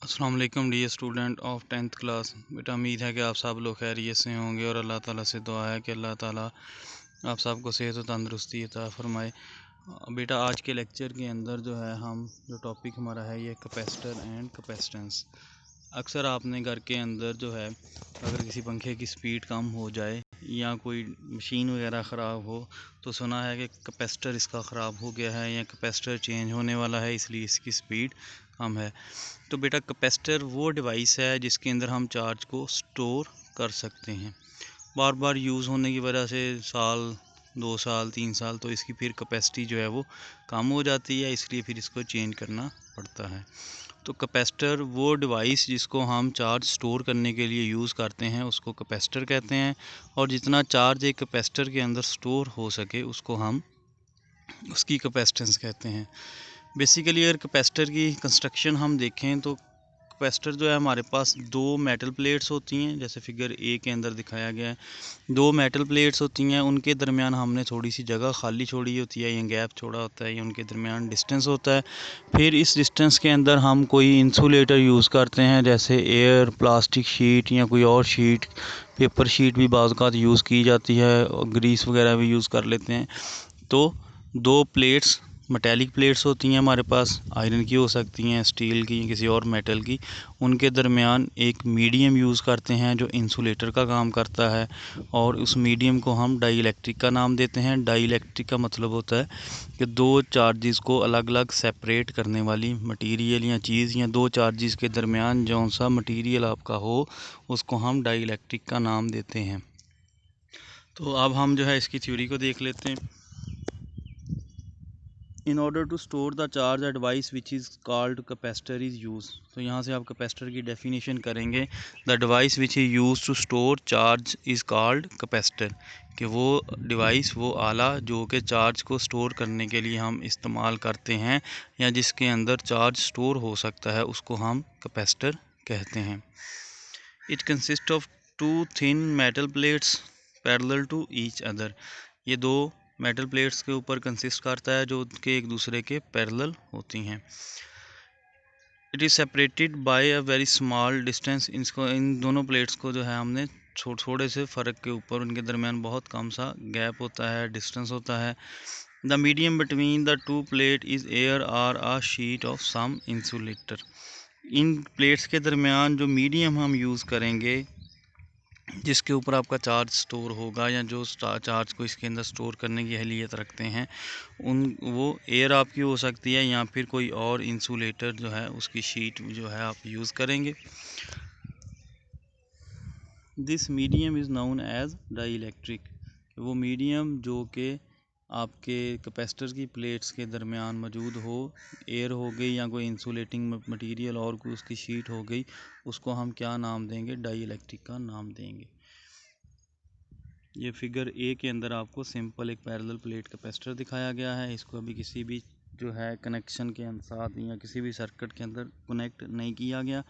अस्सलाम वालेकुम dear student of 10th class. बेटा उम्मीद है कि आप सब लोग खैरियत से होंगे और अल्लाह ताला से दुआ है कि अल्लाह ताला आप सबको सेहत और तंदुरुस्ती अता फरमाए। बेटा आज के लेक्चर के अंदर जो है हम जो टॉपिक हमारा है ये कैपेसिटर एंड कैपेसिटेंस। अक्सर आपने घर के अंदर जो है अगर किसी पंखे की स्पीड कम हो जाए या कोई मशीन वगैरह ख़राब हो तो सुना है कि कैपेसिटर इसका ख़राब हो गया है या कैपेसिटर चेंज होने वाला है इसलिए इसकी स्पीड कम है। तो बेटा कैपेसिटर वो डिवाइस है जिसके अंदर हम चार्ज को स्टोर कर सकते हैं। बार बार यूज़ होने की वजह से साल 2 साल 3 साल तो इसकी फिर कैपेसिटी जो है वो कम हो जाती है, इसलिए फिर इसको चेंज करना पड़ता है। तो कैपेसिटर वो डिवाइस जिसको हम चार्ज स्टोर करने के लिए यूज़ करते हैं उसको कैपेसिटर कहते हैं, और जितना चार्ज एक कैपेसिटर के अंदर स्टोर हो सके उसको हम उसकी कैपेसिटेंस कहते हैं। बेसिकली अगर कैपेसिटर की कंस्ट्रक्शन हम देखें तो कैपेसिटर जो है हमारे पास दो मेटल प्लेट्स होती हैं, जैसे फिगर ए के अंदर दिखाया गया है। दो मेटल प्लेट्स होती हैं, उनके दरमियान हमने थोड़ी सी जगह खाली छोड़ी होती है, ये गैप छोड़ा होता है, ये उनके दरमियान डिस्टेंस होता है। फिर इस डिस्टेंस के अंदर हम कोई इंसुलेटर यूज़ करते हैं, जैसे एयर, प्लास्टिक शीट या कोई और शीट, पेपर शीट भी बाज़ औक़ात यूज़ की जाती है और ग्रीस वगैरह भी यूज़ कर लेते हैं। तो दो प्लेट्स मेटेलिक प्लेट्स होती हैं हमारे पास, आयरन की हो सकती हैं, स्टील की, किसी और मेटल की। उनके दरमियान एक मीडियम यूज़ करते हैं जो इंसुलेटर का काम करता है, और उस मीडियम को हम डाई इलेक्ट्रिक का नाम देते हैं। डाई इलेक्ट्रिक का मतलब होता है कि दो चार्जेस को अलग अलग सेपरेट करने वाली मटीरियल या चीज़, या दो चार्जेस के दरमियान जौन सा मटीरियल आपका हो उसको हम डाई इलेक्ट्रिक का नाम देते हैं। तो अब हम जो है इसकी थ्योरी को देख लेते हैं। In order to store the charge a device which is called capacitor is use. तो यहाँ से आप कैपेसिटर की डेफिनेशन करेंगे, the device which is use to store charge is called capacitor, कि वो डिवाइस, वो आला जो कि चार्ज को स्टोर करने के लिए हम इस्तेमाल करते हैं या जिसके अंदर चार्ज स्टोर हो सकता है उसको हम कैपेसिटर कहते हैं। It consist of two thin metal plates parallel to each other. ये दो मेटल प्लेट्स के ऊपर कंसिस्ट करता है जो कि एक दूसरे के पैरेलल होती हैं। It is separated by a very small distance. इन दोनों प्लेट्स को जो है हमने थोड़े से फ़र्क के ऊपर, उनके दरमियान बहुत कम सा गैप होता है, डिस्टेंस होता है। The medium between the two plate is air और a sheet of some insulator. इन प्लेट्स के दरमियान जो मीडियम हम यूज़ करेंगे, जिसके ऊपर आपका चार्ज स्टोर होगा या जो चार्ज को इसके अंदर स्टोर करने की अहलियत रखते हैं, वो एयर आपकी हो सकती है या फिर कोई और इंसुलेटर जो है उसकी शीट जो है आप यूज़ करेंगे। This medium is known as dielectric. वो मीडियम जो कि आपके कैपेसिटर की प्लेट्स के दरमियान मौजूद हो, एयर हो गई या कोई इंसुलेटिंग मटेरियल और कोई उसकी शीट हो गई, उसको हम क्या नाम देंगे? डाई इलेक्ट्रिक का नाम देंगे। ये फिगर ए के अंदर आपको सिंपल एक पैरेलल प्लेट कैपेसिटर दिखाया गया है। इसको अभी किसी भी जो है कनेक्शन के साथ या किसी भी सर्किट के अंदर कनेक्ट नहीं किया गया।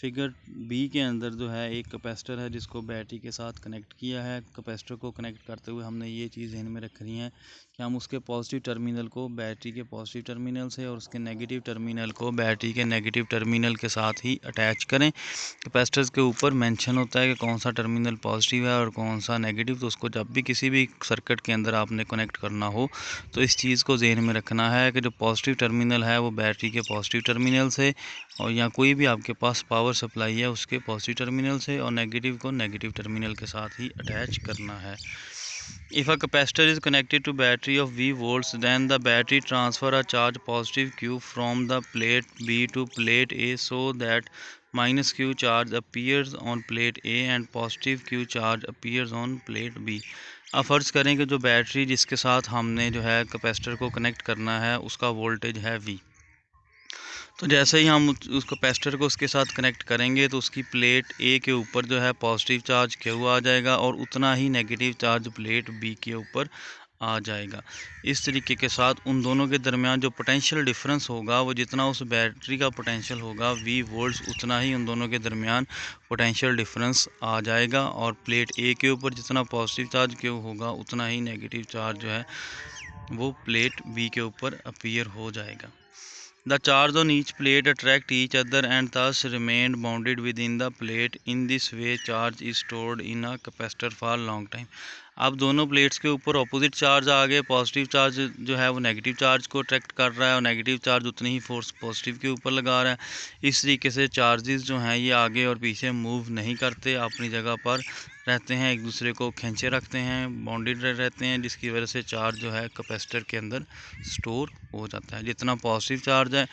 फिगर बी के अंदर जो है एक कैपेसिटर है जिसको बैटरी के साथ कनेक्ट किया है। कैपेसिटर को कनेक्ट करते हुए हमने ये चीज़ ध्यान में रखनी है कि हम उसके पॉजिटिव टर्मिनल को बैटरी के पॉजिटिव टर्मिनल से और उसके नेगेटिव टर्मिनल को बैटरी के नेगेटिव टर्मिनल के साथ ही अटैच करें। कैपेसिटर्स के ऊपर मेंशन होता है कि कौन सा टर्मिनल पॉजिटिव है और कौन सा नेगेटिव, तो उसको जब भी किसी भी सर्किट के अंदर आपने कनेक्ट करना हो तो इस चीज़ को ज़हन में रखना है कि जो पॉजिटिव टर्मिनल है वो बैटरी के पॉजिटिव टर्मिनल से, और या कोई भी आपके पास पावर सप्लाई है उसके पॉजिटिव टर्मिनल से, और नेगेटिव को नेगेटिव टर्मिनल के साथ ही अटैच करना है। If a capacitor is connected to battery of V volts, then the battery transfer a charge positive Q from the plate B to plate A so that minus Q charge appears on plate A and positive Q charge appears on plate B। अब फ़र्ज़ करें कि जो battery जिसके साथ हमने जो है कैपेसिटर को कनेक्ट करना है उसका वोल्टेज है V। तो जैसे ही हम उस कैपेसिटर को उसके साथ कनेक्ट करेंगे तो उसकी प्लेट ए के ऊपर जो है पॉजिटिव चार्ज Q आ जाएगा और उतना ही नेगेटिव चार्ज प्लेट बी के ऊपर आ जाएगा। इस तरीके के साथ उन दोनों के दरमियान जो पोटेंशियल डिफरेंस होगा, वो जितना उस बैटरी का पोटेंशियल होगा V वोल्ट्स, उतना ही उन दोनों के दरमियान पोटेंशियल डिफरेंस आ जाएगा, और प्लेट ए के ऊपर जितना पॉजिटिव चार्ज Q होगा उतना ही नेगेटिव चार्ज जो है वो प्लेट बी के ऊपर अपीयर हो जाएगा। The charge on each plate attract each other and thus remain bounded within the plate. In this way charge is stored in a capacitor for long time. अब दोनों plates के ऊपर opposite charge आ गए। Positive charge जो है वो negative charge को attract कर रहा है और नेगेटिव चार्ज उतनी ही फोर्स पॉजिटिव के ऊपर लगा रहा है। इस तरीके से चार्जेस जो हैं ये आगे और पीछे मूव नहीं करते, अपनी जगह पर रहते हैं, एक दूसरे को खींचे रखते हैं, बॉन्डेड रहते हैं, जिसकी वजह से चार्ज जो है कैपेसिटर के अंदर स्टोर हो जाता है। जितना पॉजिटिव चार्ज है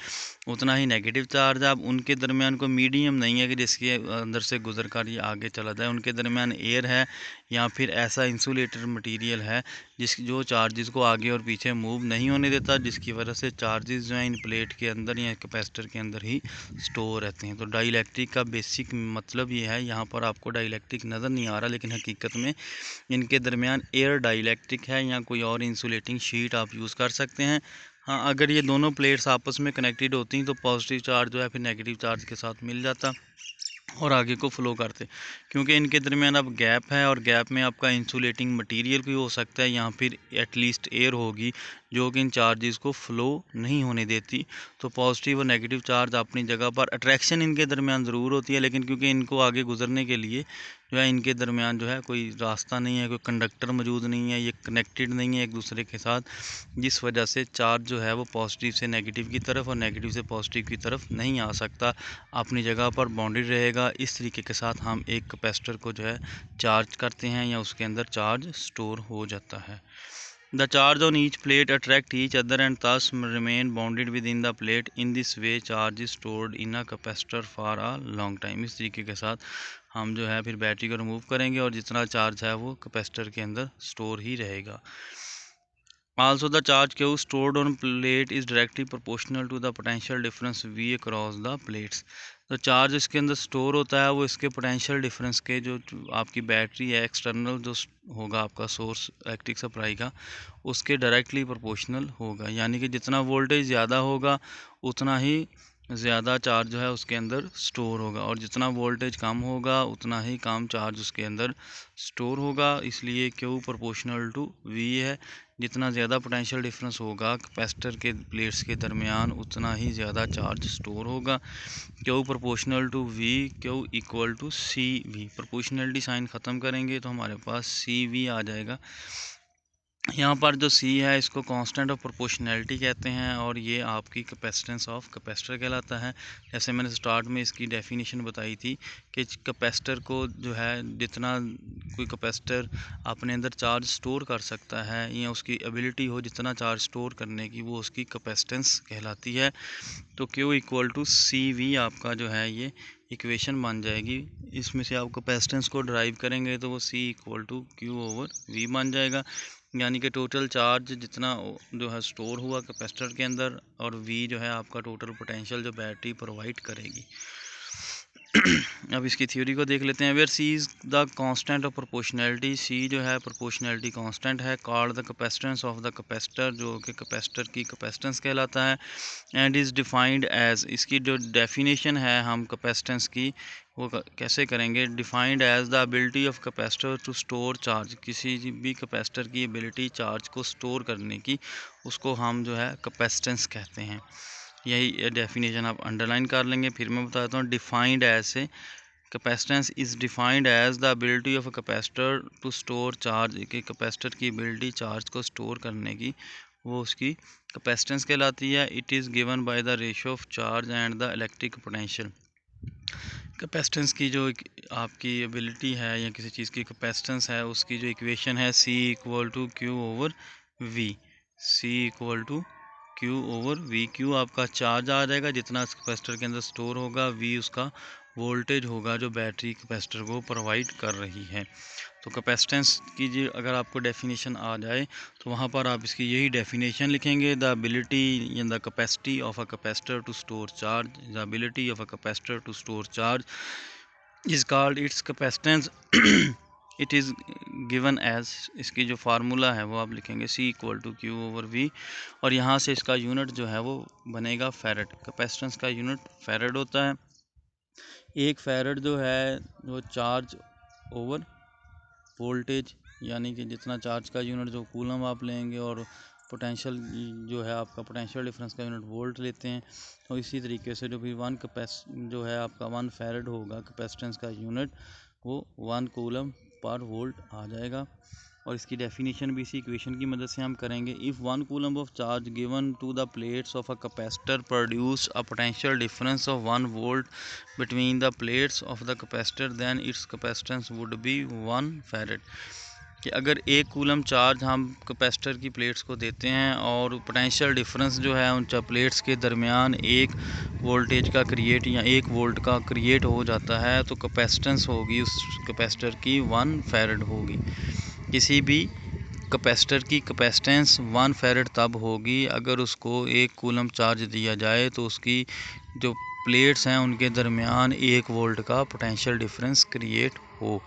उतना ही नेगेटिव चार्ज है। अब उनके दरमियान कोई मीडियम नहीं है कि जिसके अंदर से गुजर कर ये आगे चला जाए। उनके दरमियान एयर है या फिर ऐसा इंसुलेटर मटेरियल है जो चार्जेस को आगे और पीछे मूव नहीं होने देता, जिसकी वजह से चार्जेस जो हैं इन प्लेट के अंदर या कैपेसिटर के अंदर ही स्टोर रहते हैं। तो डाइलेक्ट्रिक का बेसिक मतलब ये है। यहाँ पर आपको डाइलेक्ट्रिक नज़र नहीं आ रहा, लेकिन हकीकत में इनके दरमियान एयर डाइलेक्ट्रिक है या कोई और इंसुलेटिंग शीट आप यूज़ कर सकते हैं। हाँ, अगर ये दोनों प्लेट्स आपस में कनेक्टेड होती हैं तो पॉजिटिव चार्ज जो है फिर नेगेटिव चार्ज के साथ मिल जाता और आगे को फ्लो करते, क्योंकि इनके दरमियान अब गैप है और गैप में आपका इंसुलेटिंग मटेरियल भी हो सकता है या फिर एटलीस्ट एयर होगी जो कि इन चार्जेस को फ्लो नहीं होने देती। तो पॉजिटिव और नेगेटिव चार्ज अपनी जगह पर, अट्रैक्शन इनके दरमियान ज़रूर होती है, लेकिन क्योंकि इनको आगे गुजरने के लिए जो है इनके दरमियान जो है कोई रास्ता नहीं है, कोई कंडक्टर मौजूद नहीं है, ये कनेक्टेड नहीं है एक दूसरे के साथ, जिस वजह से चार्ज जो है वो पॉजिटिव से नेगेटिव की तरफ और नेगेटिव से पॉजिटिव की तरफ नहीं आ सकता, अपनी जगह पर बाउंडेड रहेगा। इस तरीके के साथ हम एक कैपेसिटर को जो है चार्ज करते हैं या उसके अंदर चार्ज स्टोर हो जाता है। The charge on each plate attract each other and thus remain bounded within the plate. In this way charge is stored in a capacitor for a long time. इस तरीके के साथ हम जो है फिर बैटरी को रिमूव करेंगे और जितना चार्ज है वो कैपेसिटर के अंदर स्टोर ही रहेगा। Also, the charge Q stored on plate is directly proportional to the potential difference V across the plates. तो चार्ज इसके अंदर स्टोर होता है वो इसके पोटेंशियल डिफरेंस के, जो आपकी बैटरी है एक्सटर्नल जो होगा आपका सोर्स इलेक्ट्रिक सप्लाई का, उसके डायरेक्टली प्रोपोर्शनल होगा। यानी कि जितना वोल्टेज ज़्यादा होगा उतना ही ज़्यादा चार्ज जो है उसके अंदर स्टोर होगा और जितना वोल्टेज कम होगा उतना ही कम चार्ज उसके अंदर स्टोर होगा। इसलिए Q प्रोपोर्शनल टू V है। जितना ज़्यादा पोटेंशियल डिफरेंस होगा कैपेसिटर के प्लेट्स के दरमियान उतना ही ज़्यादा चार्ज स्टोर होगा। Q proportional to V, Q equal to CV। Proportionality sign ख़त्म करेंगे तो हमारे पास CV आ जाएगा। यहाँ पर जो C है इसको कांस्टेंट ऑफ प्रोपोर्शनैलिटी कहते हैं और ये आपकी कैपेसिटेंस ऑफ कैपेसिटर कहलाता है। जैसे मैंने स्टार्ट में इसकी डेफिनेशन बताई थी कि कैपेसिटर को जो है जितना कोई कैपेसिटर अपने अंदर चार्ज स्टोर कर सकता है या उसकी एबिलिटी हो जितना चार्ज स्टोर करने की, वो उसकी कैपेसिटेंस कहलाती है। तो Q इक्वल टू CV आपका जो है ये इक्वेशन बन जाएगी। इसमें से आप कैपेसिटेंस को ड्राइव करेंगे तो वो C equal to Q over V बन जाएगा। यानी कि टोटल चार्ज जितना जो है स्टोर हुआ कैपेसिटर के अंदर और V जो है आपका टोटल पोटेंशियल जो बैटरी प्रोवाइड करेगी। अब इसकी थ्योरी को देख लेते हैं। Where C is the constant of proportionality, C जो है प्रोपोर्शनैलिटी कांस्टेंट है। Called the capacitance of the capacitor, जो कि कैपेसिटर की कैपेसिटेंस कहलाता है। एंड इज़ डिफाइंड एज, इसकी जो डेफिनेशन है हम कैपेसिटेंस की वो कैसे करेंगे, defined as the ability of capacitor to store charge, किसी भी कैपेसिटर की एबिलिटी चार्ज को स्टोर करने की, उसको हम जो है कैपेसिटेंस कहते हैं। यही डेफिनेशन आप अंडरलाइन कर लेंगे। फिर मैं बताता हूँ डिफाइंड एज से, capacitance is defined as the ability of a capacitor to store charge, कि कैपेसिटर की एबिलिटी चार्ज को स्टोर करने की वो उसकी कैपेसिटेंस कहलाती है। It is given by the ratio of charge and the electric potential. Capacitance की जो आपकी एबिलिटी है या किसी चीज़ की कैपेसिटेंस है उसकी जो इक्वेशन है C equal to Q over V, C equal to Q over V। Q आपका चार्ज आ जाएगा जितना कैपेसिटर के अंदर स्टोर होगा, V उसका वोल्टेज होगा जो बैटरी कैपेसिटर को प्रोवाइड कर रही है। तो कैपेसिटेंस की जी अगर आपको डेफिनेशन आ जाए तो वहाँ पर आप इसकी यही डेफिनेशन लिखेंगे, the ability in the capacity of a capacitor to store charge, the ability of a capacitor to store charge is called its capacitance. It is given as, इसकी जो फार्मूला है वो आप लिखेंगे C equal to Q over V और यहाँ से इसका यूनिट जो है वो बनेगा फैरड। कैपेसिटेंस का यूनिट फैरड होता है। एक फैरड जो है वो चार्ज ओवर वोल्टेज, यानी कि जितना चार्ज का यूनिट जो कूलम आप लेंगे और पोटेंशियल जो है आपका पोटेंशियल डिफरेंस का यूनिट वोल्ट लेते हैं। और इसी तरीके से जो भी जो है आपका 1 फैरेड होगा कैपेसिटेंस का यूनिट, वो 1 कूलम पर वोल्ट आ जाएगा। और इसकी डेफिनेशन भी इसी इक्वेशन की मदद से हम करेंगे। If 1 coulomb of charge given to the plates of a capacitor produce a potential difference of 1 volt between the plates of the capacitor then its capacitance would be 1 farad. कि अगर 1 coulomb charge हम capacitor की plates को देते हैं और potential difference जो है उन प्लेट्स के दरमियान 1 वोल्टेज का क्रिएट या 1 वोल्ट का क्रिएट हो जाता है, तो कैपेसिटेंस होगी उस कैपेसिटर की 1 फैरेड होगी। किसी भी कैपेसिटर की कैपेसिटेंस 1 फैरेड तब होगी अगर उसको 1 कूलम चार्ज दिया जाए तो उसकी जो प्लेट्स हैं उनके दरमियान 1 वोल्ट का पोटेंशियल डिफरेंस क्रिएट हो।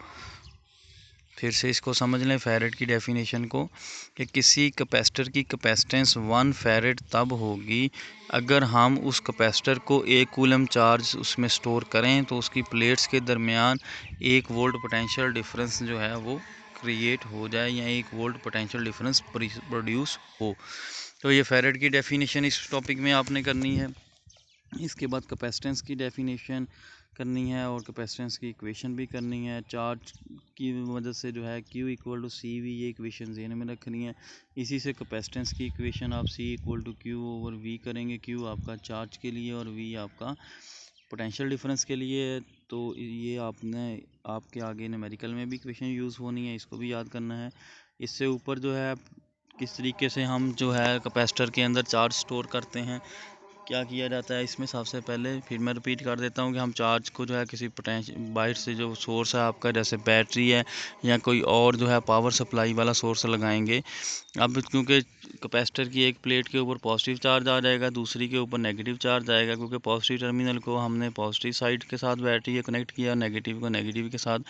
फिर से इसको समझ लें फैरेड की डेफिनेशन को, कि किसी कैपेसिटर की कैपेसिटेंस 1 फैरेड तब होगी अगर हम उस कैपेसिटर को 1 कूलम चार्ज उसमें स्टोर करें तो उसकी प्लेट्स के दरमियान 1 वोल्ट पोटेंशियल डिफरेंस जो है वो क्रिएट हो जाए या 1 वोल्ट पोटेंशियल डिफरेंस प्रोड्यूस हो। तो ये फैरेड की डेफिनेशन इस टॉपिक में आपने करनी है। इसके बाद कैपेसिटेंस की डेफिनेशन करनी है और कैपेसिटेंस की इक्वेशन भी करनी है। चार्ज की मदद से जो है Q equal to C V, ये इक्वेशन ज़हन में रखनी है। इसी से कैपेसिटेंस की इक्वेशन आप C equal to Q over V करेंगे। Q आपका चार्ज के लिए और V आपका पोटेंशियल डिफरेंस के लिए। तो ये आपके आगे न्यूमेरिकल में भी इक्वेशन यूज़ होनी है, इसको भी याद करना है। इससे ऊपर जो है किस तरीके से हम जो है कैपेसिटर के अंदर चार्ज स्टोर करते हैं, क्या किया जाता है इसमें। सबसे पहले फिर मैं रिपीट कर देता हूँ कि हम चार्ज को जो है किसी बाहर से जो सोर्स है आपका, जैसे बैटरी है या कोई और जो है पावर सप्लाई वाला सोर्स लगाएंगे। अब क्योंकि कैपेसिटर की एक प्लेट के ऊपर पॉजिटिव चार्ज आ जाएगा, दूसरी के ऊपर नेगेटिव चार्ज आएगा, क्योंकि पॉजिटिव टर्मिनल को हमने पॉजिटिव साइड के साथ बैटरी कनेक्ट किया, नेगेटिव को नेगेटिव के साथ।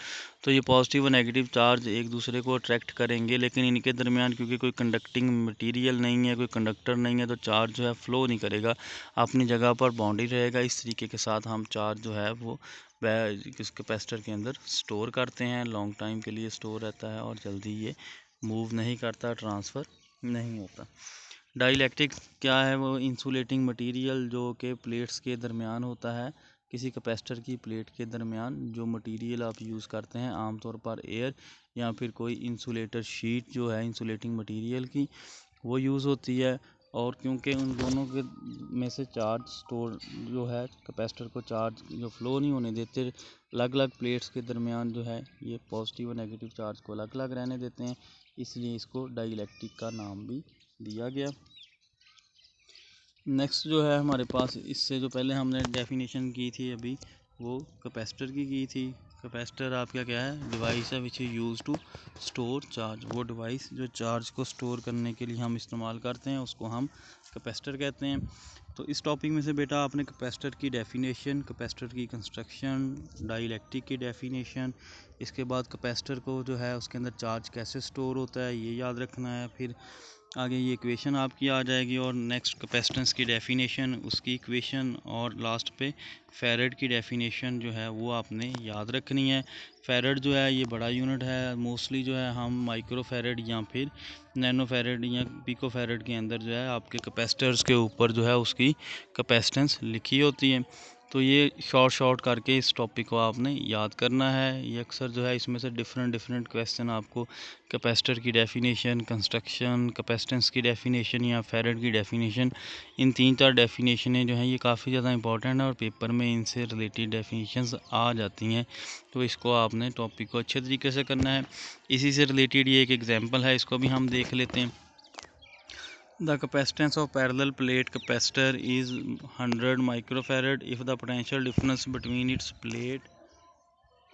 तो ये पॉजिटिव और नेगेटिव चार्ज एक दूसरे को अट्रैक्ट करेंगे, लेकिन इनके दरमियान क्योंकि कोई कंडक्टिंग मटेरियल नहीं है, कोई कंडक्टर नहीं है, तो चार्ज जो है फ़्लो नहीं करेगा, अपनी जगह पर बाउंडेड रहेगा। इस तरीके के साथ हम चार्ज जो है वो इस कैपेसिटर के अंदर स्टोर करते हैं। लॉन्ग टाइम के लिए स्टोर रहता है और जल्दी ये मूव नहीं करता, ट्रांसफ़र नहीं होता। डाइलेक्ट्रिक क्या है? वो इंसुलेटिंग मटेरियल जो कि प्लेट्स के दरमियान होता है। किसी कैपेसिटर की प्लेट के दरमियान जो मटेरियल आप यूज़ करते हैं, आमतौर पर एयर या फिर कोई इंसुलेटर शीट जो है इंसुलेटिंग मटेरियल की, वो यूज़ होती है। और क्योंकि उन दोनों के में से चार्ज स्टोर जो है कैपेसिटर को चार्ज जो फ़्लो नहीं होने देते, अलग अलग प्लेट्स के दरमियान जो है ये पॉजिटिव और नेगेटिव चार्ज को अलग अलग रहने देते हैं, इसलिए इसको डाइलेक्ट्रिक का नाम भी दिया गया। नेक्स्ट जो है हमारे पास, इससे जो पहले हमने डेफिनेशन की थी अभी, वो कैपेसिटर की थी। कैपेसिटर आपका क्या है? डिवाइस है which is use to store charge. वो डिवाइस जो चार्ज को स्टोर करने के लिए हम इस्तेमाल करते हैं उसको हम कैपेसिटर कहते हैं। तो इस टॉपिक में से बेटा आपने कैपेसिटर की डेफिनेशन, कैपेसिटर की कंस्ट्रक्शन, डाइलेक्ट्रिक की डेफिनेशन, इसके बाद कैपेसिटर को जो है उसके अंदर चार्ज कैसे स्टोर होता है ये याद रखना है। फिर आगे ये इक्वेशन आपकी आ जाएगी और नेक्स्ट कैपेसिटेंस की डेफिनेशन, उसकी इक्वेशन, और लास्ट पे फैरेड की डेफिनेशन जो है वो आपने याद रखनी है। फैरेड जो है ये बड़ा यूनिट है। मोस्टली जो है हम माइक्रो फैरेड या फिर नैनो फैरेड या पिको फैरेड के अंदर जो है आपके कैपेसिटर्स के ऊपर जो है उसकी कैपेसिटेंस लिखी होती है। तो ये शॉर्ट करके इस टॉपिक को आपने याद करना है। ये अक्सर जो है इसमें से डिफरेंट क्वेश्चन आपको कैपेसिटर की डेफिनेशन, कंस्ट्रक्शन, कैपेसिटेंस की डेफिनेशन या फैरेड की डेफिनेशन, इन 3-4 डेफिनेशनें जो हैं ये काफ़ी ज़्यादा इंपॉर्टेंट है और पेपर में इनसे रिलेटेड डेफिनेशंस आ जाती हैं। तो इसको आपने टॉपिक को अच्छे तरीके से करना है। इसी से रिलेटेड ये एक एग्जाम्पल है, इसको भी हम देख लेते हैं। The capacitance of parallel plate capacitor is 100 microfarad. If the potential difference between its plate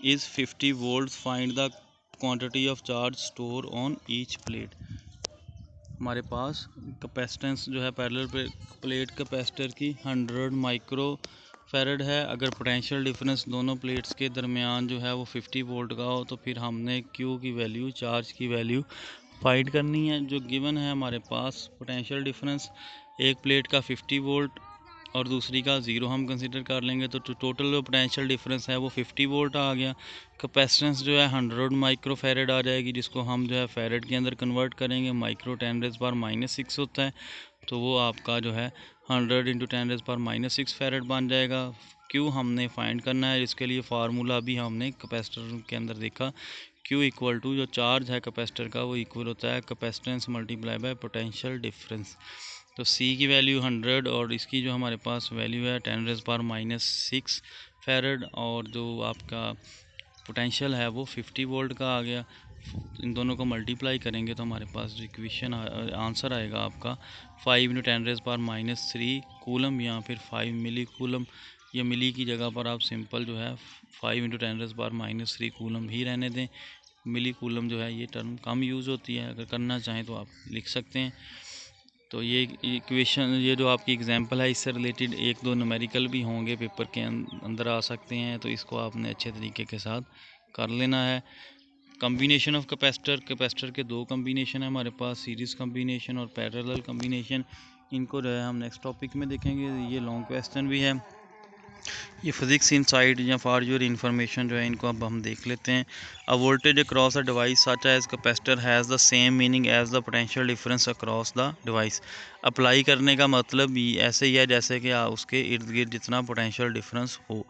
is 50 volts, find the quantity of charge stored on each plate. हमारे पास कैपेसिटेंस जो है पैरेलल प्लेट कैपेसिटर की 100 माइक्रो फैरड है। अगर potential difference दोनों plates के दरमियान जो है वो 50 वोल्ट का हो, तो फिर हमने Q की वैल्यू, चार्ज की वैल्यू फाइंड करनी है। जो गिवन है हमारे पास पोटेंशियल डिफरेंस, एक प्लेट का 50 वोल्ट और दूसरी का 0 हम कंसिडर कर लेंगे, तो टोटल जो पोटेंशियल डिफरेंस है वो 50 वोल्ट आ गया। कैपेसिटेंस जो है 100 माइक्रो फेरेड आ जाएगी, जिसको हम जो है फेरेड के अंदर कन्वर्ट करेंगे। माइक्रो 10⁻⁻6 होता है, तो वो आपका जो है 100 इंटू 10⁻⁻6 फेरेड बन जाएगा। क्यू हमने फाइंड करना है, इसके लिए फार्मूला भी हमने कैपेसिटर के अंदर देखा। Q इक्वल टू जो चार्ज है कैपेसिटर का वो इक्वल होता है capacitance multiply by potential difference. तो C की वैल्यू 100 और इसकी जो हमारे पास वैल्यू है 10⁻⁻6 फेरेड, और जो आपका पोटेंशियल है वो 50 वोल्ट का आ गया। इन दोनों को मल्टीप्लाई करेंगे तो हमारे पास जो इक्वेशन आंसर आएगा आपका 5 इंटू 10⁻⁻3 कूलम, या फिर 5 मिली कूलम। या मिली की जगह पर आप सिंपल जो है 5 इंटू 10⁻⁻3 कूलम ही रहने दें। मिली कूलम जो है ये टर्म कम यूज़ होती है, अगर करना चाहें तो आप लिख सकते हैं। तो ये इक्वेशन, ये जो आपकी एग्जांपल है, इससे रिलेटेड एक दो न्यूमेरिकल भी होंगे पेपर के अंदर आ सकते हैं, तो इसको आपने अच्छे तरीके के साथ कर लेना है। कम्बिनेशन ऑफ कैपेसिटर के दो कम्बिनेशन है हमारे पास, सीरीज़ कम्बिनेशन और पैरेलल कम्बिनेशन। इनको जो है हम नेक्स्ट टॉपिक में देखेंगे। ये लॉन्ग क्वेश्चन भी है, ये फिजिक्स इनसाइड या फॉर योर इन्फॉर्मेशन जो है इनको अब हम देख लेते हैं। A voltage across a device such as capacitor has the same meaning as the potential difference across the device. Apply करने का मतलब ऐसे ही है जैसे कि उसके इर्द गिर्द जितना पोटेंशियल डिफरेंस हो।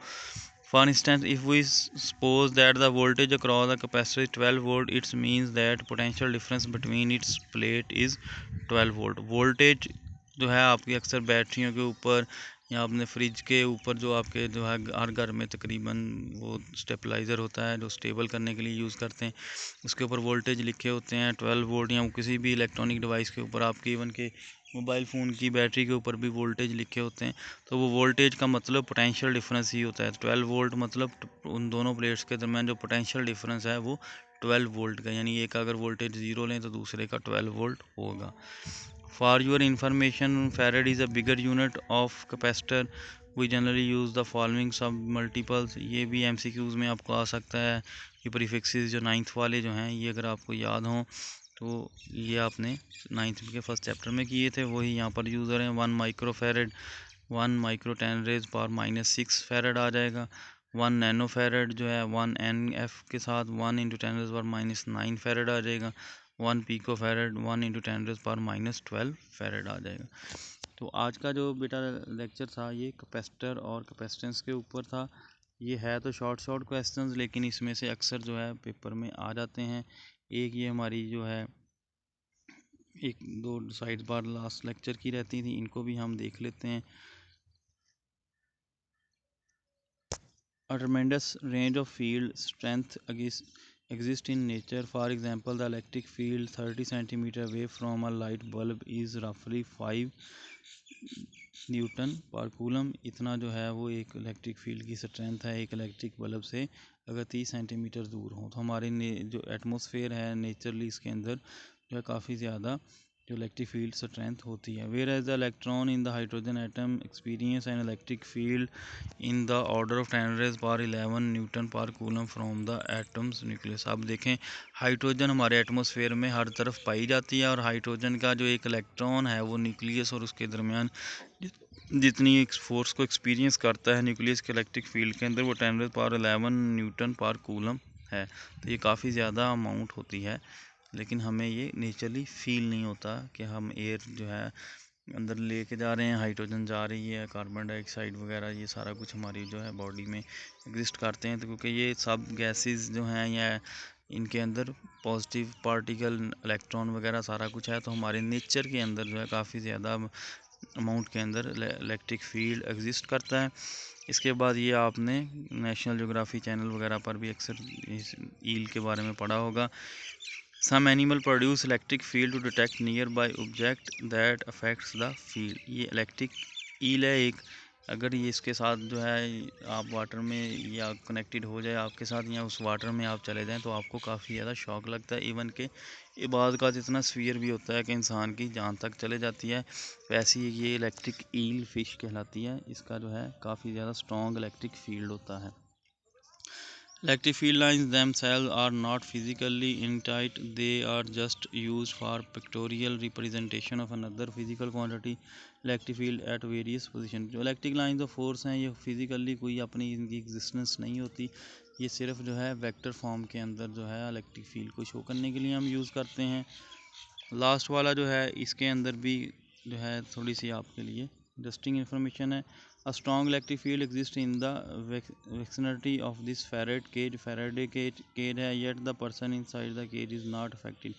For instance, if we suppose that the voltage across the capacitor is 12 volt, it means that potential difference between its plate is 12 volt. Voltage जो है आपकी अक्सर बैटरियों के ऊपर या अपने फ्रिज के ऊपर, जो आपके जो है हर घर में तकरीबन वो स्टेबलाइज़र होता है जो स्टेबल करने के लिए यूज़ करते हैं, उसके ऊपर वोल्टेज लिखे होते हैं 12 वोल्ट। या किसी भी इलेक्ट्रॉनिक डिवाइस के ऊपर, आपके इवन के मोबाइल फ़ोन की बैटरी के ऊपर भी वोल्टेज लिखे होते हैं। तो वो वोल्टेज का मतलब पोटेंशियल डिफरेंस ही होता है। 12 वोल्ट मतलब उन दोनों प्लेट्स के दरमियान जो पोटेंशियल डिफरेंस है वो 12 वोल्ट का, यानी एक अगर वोल्टेज 0 लें तो दूसरे का 12 वोल्ट होगा। For your information, farad is a bigger unit of capacitor. We generally use the following submultiples. ये भी MCQs में आपको आ सकता है। ये प्रीफिक्सेस जो 9th वाले जो हैं, ये अगर आपको याद हों तो ये आपने 9th के फर्स्ट चैप्टर में किए थे, वही यहाँ पर यूज़ हो रहे हैं। 1 माइक्रो फैरेड 1 माइक्रो 10⁻⁻6 फेरेड आ जाएगा। 1 नैनो फेरेड जो है 1 NF के साथ 1 इंटू 10⁻⁹ फेरेड आ जाएगा। 1 पिको फेरेड 1 इंटू 10⁻12 फेरेड आ जाएगा। तो आज का जो बेटा लेक्चर था ये कैपेसिटर और कैपेसिटेंस के ऊपर था। ये है तो शॉर्ट क्वेश्चंस, लेकिन इसमें से अक्सर जो है पेपर में आ जाते हैं। एक ये हमारी जो है एक दो साइड बार लास्ट लेक्चर की रहती थी, इनको भी हम देख लेते हैं। A tremendous range of field strength exists in nature. For example, the electric field 30 centimeter away from a light bulb is roughly 5 Newton per coulomb. इतना जो है वो एक इलेक्ट्रिक फील्ड की स्ट्रेंथ है एक इलेक्ट्रिक बल्ब से अगर 30 सेंटीमीटर दूर हो। तो हमारे जो एटमॉस्फेयर है नेचुरली, इसके अंदर जो है काफ़ी ज़्यादा जो इलेक्ट्रिक फील्ड स्ट्रेंथ होती है। Whereas the electron in the hydrogen atom experience an electric field in the order of 10⁻11 newton per coulomb from the atom's nucleus. अब देखें, हाइड्रोजन हमारे एटमॉस्फेयर में हर तरफ पाई जाती है, और हाइड्रोजन का जो एक इलेक्ट्रॉन है वो न्यूक्लियस और उसके दरमियान जितनी एक फोर्स को एक्सपीरियंस करता है न्यूक्लियस के इलेक्ट्रिक फील्ड के अंदर, वो 10⁻11 न्यूटन पर कूलम है। तो ये काफ़ी ज़्यादा अमाउंट होती है, लेकिन हमें ये नेचुरली फील नहीं होता कि हम एयर जो है अंदर लेके जा रहे हैं, हाइड्रोजन जा रही है, कार्बन डाइऑक्साइड वगैरह ये सारा कुछ हमारी जो है बॉडी में एग्जिस्ट करते हैं। तो क्योंकि ये सब गैसेस जो हैं या इनके अंदर पॉजिटिव पार्टिकल इलेक्ट्रॉन वगैरह सारा कुछ है, तो हमारे नेचर के अंदर जो है काफ़ी ज़्यादा अमाउंट के अंदर इलेक्ट्रिक फील्ड एग्जिस्ट करता है। इसके बाद ये आपने नेशनल ज्योग्राफी चैनल वगैरह पर भी अक्सर इस ईल के बारे में पढ़ा होगा। Some animal produce electric field to detect nearby object that affects the field. ये इलेक्ट्रिक ईल है एक, अगर ये इसके साथ जो है आप वाटर में या कनेक्टेड हो जाए आपके साथ, या उस वाटर में आप चले जाएं, तो आपको काफ़ी ज़्यादा शॉक लगता है। इवन के इबाद का जितना स्फीयर भी होता है कि इंसान की जान तक चले जाती है, वैसे ही ये इलेक्ट्रिक ईल फ़िश कहलाती है। इसका जो है काफ़ी ज़्यादा स्ट्रॉन्ग इलेक्ट्रिक फील्ड होता है। Electric field lines themselves are not physically intact, they are just used for pictorial representation of another physical quantity. Electric field at various position. जो इलेक्ट्रिक लाइंस ऑफ फोर्स हैं ये physically कोई अपनी इनकी existence नहीं होती, ये सिर्फ जो है वेक्टर फॉर्म के अंदर जो है इलेक्ट्रिक फील्ड को शो करने के लिए हम यूज़ करते हैं। लास्ट वाला जो है इसके अंदर भी जो है थोड़ी सी आपके लिए इंटरेस्टिंग इन्फॉर्मेशन है। A strong electric field exist in the vicinity of this Faraday cage है, yet the person inside the cage is not affected.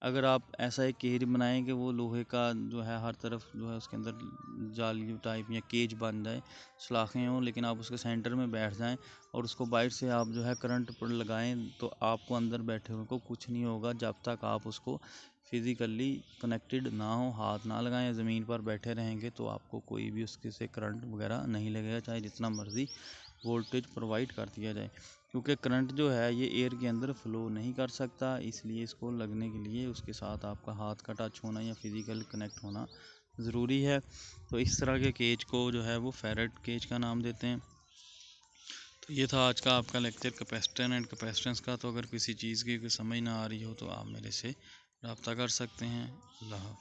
अगर आप ऐसा एक केज बनाएं कि वो लोहे का जो है हर तरफ जो है उसके अंदर जाली टाइप या केज बन जाए, सलाखें हों, लेकिन आप उसके सेंटर में बैठ जाएं और उसको बाइट से आप जो है करंट पर लगाएं तो आपको अंदर बैठे हुए को कुछ नहीं होगा जब तक आप उसको फिज़िकली कनेक्टेड ना हो, हाथ ना लगाएं, ज़मीन पर बैठे रहेंगे तो आपको कोई भी उसके से करंट वगैरह नहीं लगेगा, चाहे जितना मर्ज़ी वोल्टेज प्रोवाइड कर दिया जाए, क्योंकि करंट जो है ये एयर के अंदर फ्लो नहीं कर सकता। इसलिए इसको लगने के लिए उसके साथ आपका हाथ का टच होना या फिज़िकल कनेक्ट होना ज़रूरी है। तो इस तरह के केज को जो है वो फेरेट केज का नाम देते हैं। तो ये था आज का आपका लेक्चर कैपेसिटर एंड कैपेसिटेंस का। तो अगर किसी चीज़ की कोई समझ ना आ रही हो तो आप मेरे से रब्ता कर सकते हैं। अल्लाह हाफ़िज़।